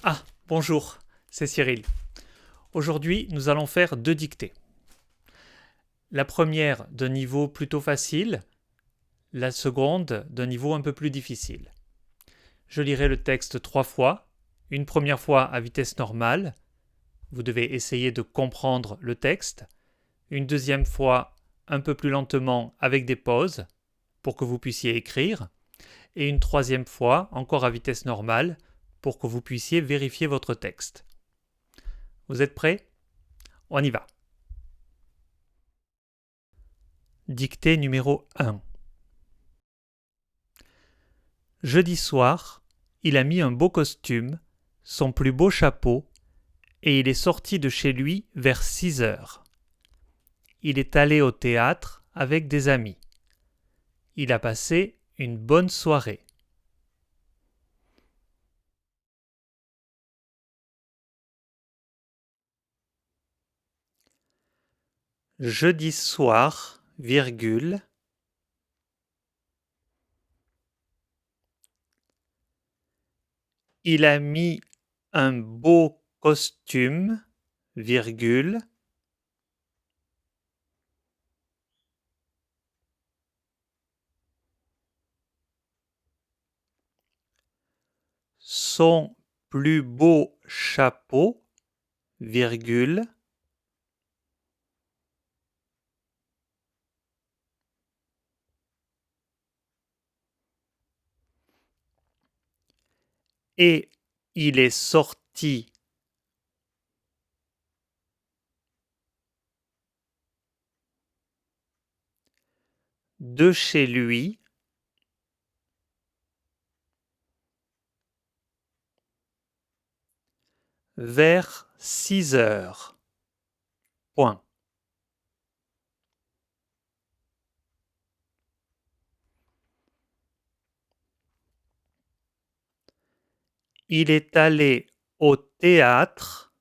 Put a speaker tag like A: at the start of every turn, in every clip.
A: Ah, bonjour, c'est Cyril. Aujourd'hui, nous allons faire 2 dictées. La première d'un niveau plutôt facile, la seconde d'un niveau un peu plus difficile. Je lirai le texte 3 fois, une première fois à vitesse normale, vous devez essayer de comprendre le texte, une deuxième fois un peu plus lentement avec des pauses pour que vous puissiez écrire, et une troisième fois encore à vitesse normale pour que vous puissiez vérifier votre texte. Vous êtes prêts? On y va. Dictée numéro 1. Jeudi soir, il a mis un beau costume, son plus beau chapeau, et il est sorti de chez lui vers 6 heures. Il est allé au théâtre avec des amis. Il a passé une bonne soirée. Jeudi soir, virgule, il a mis un beau costume, virgule, son plus beau chapeau, virgule, et il est sorti de chez lui vers 6 heures. Point. Il est allé au théâtre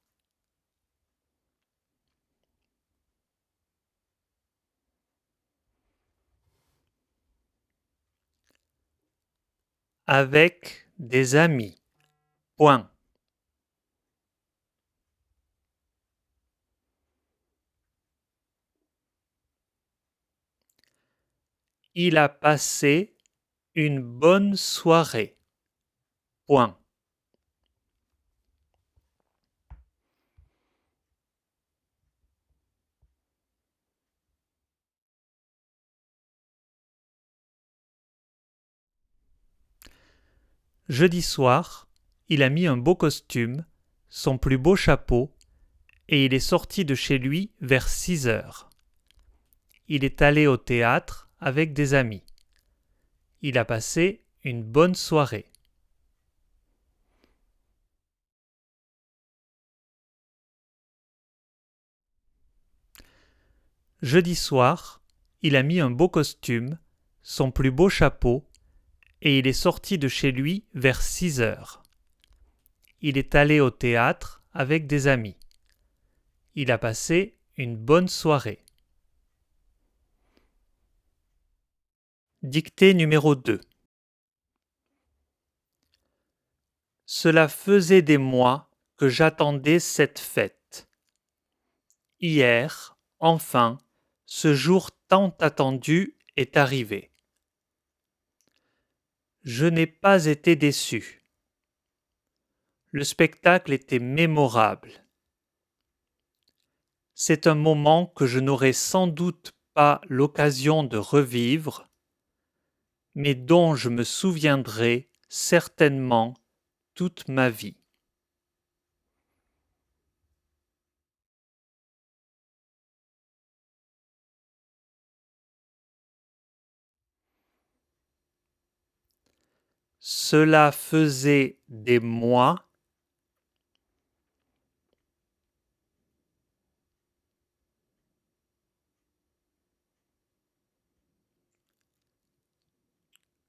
A: avec des amis. Point. Il a passé une bonne soirée. Point. Jeudi soir, il a mis un beau costume, son plus beau chapeau, et il est sorti de chez lui vers 6 heures. Il est allé au théâtre avec des amis. Il a passé une bonne soirée. Jeudi soir, il a mis un beau costume, son plus beau chapeau, et il est sorti de chez lui vers 6 heures. Il est allé au théâtre avec des amis. Il a passé une bonne soirée. Dictée numéro 2. Cela faisait des mois que j'attendais cette fête. Hier, enfin, ce jour tant attendu est arrivé. Je n'ai pas été déçu. Le spectacle était mémorable. C'est un moment que je n'aurai sans doute pas l'occasion de revivre, mais dont je me souviendrai certainement toute ma vie. Cela faisait des mois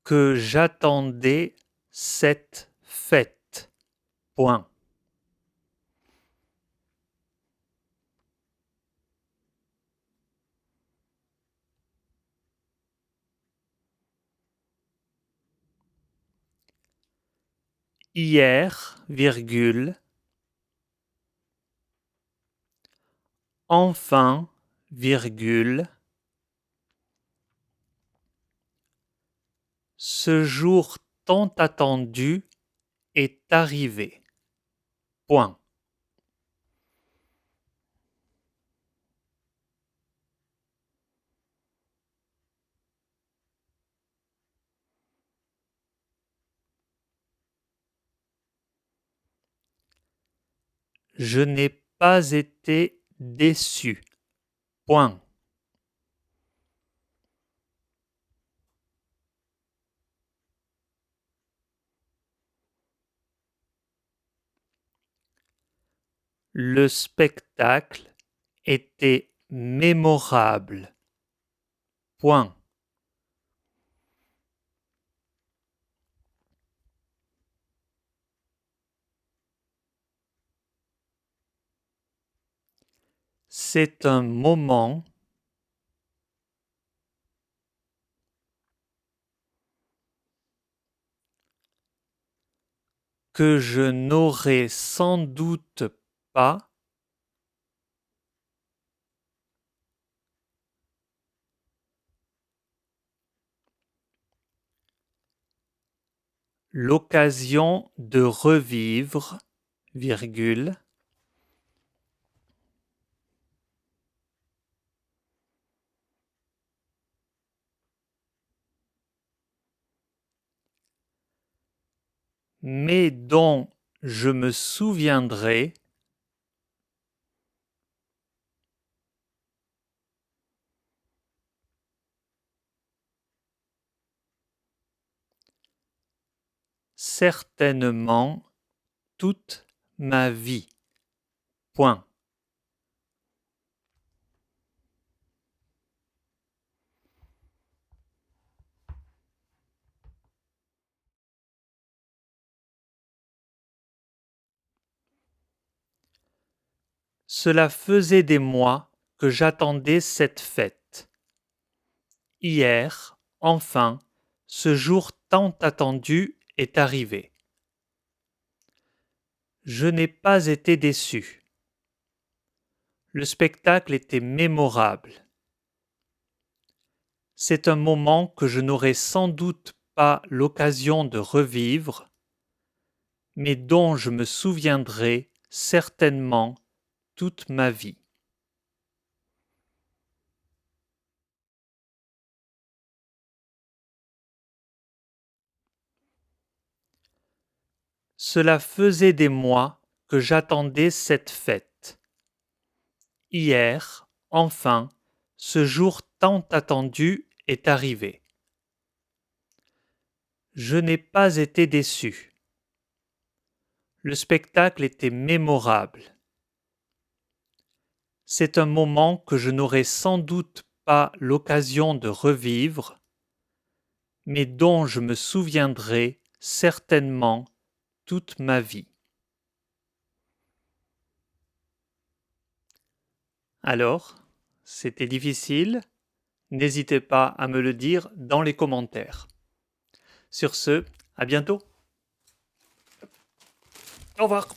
A: que j'attendais cette fête. Point. hier, virgule, enfin, virgule, ce jour tant attendu est arrivé. Point. Je n'ai pas été déçu. Point. Le spectacle était mémorable. Point. C'est un moment que je n'aurai sans doute pas l'occasion de revivre, virgule, mais dont je me souviendrai certainement toute ma vie. Point. Cela faisait des mois que j'attendais cette fête. Hier, enfin, ce jour tant attendu est arrivé. Je n'ai pas été déçu. Le spectacle était mémorable. C'est un moment que je n'aurai sans doute pas l'occasion de revivre, mais dont je me souviendrai certainement toute ma vie. Cela faisait des mois que j'attendais cette fête. Hier, enfin, ce jour tant attendu est arrivé. Je n'ai pas été déçu. Le spectacle était mémorable. C'est un moment que je n'aurai sans doute pas l'occasion de revivre, mais dont je me souviendrai certainement toute ma vie. Alors, c'était difficile? N'hésitez pas à me le dire dans les commentaires. Sur ce, à bientôt. Au revoir.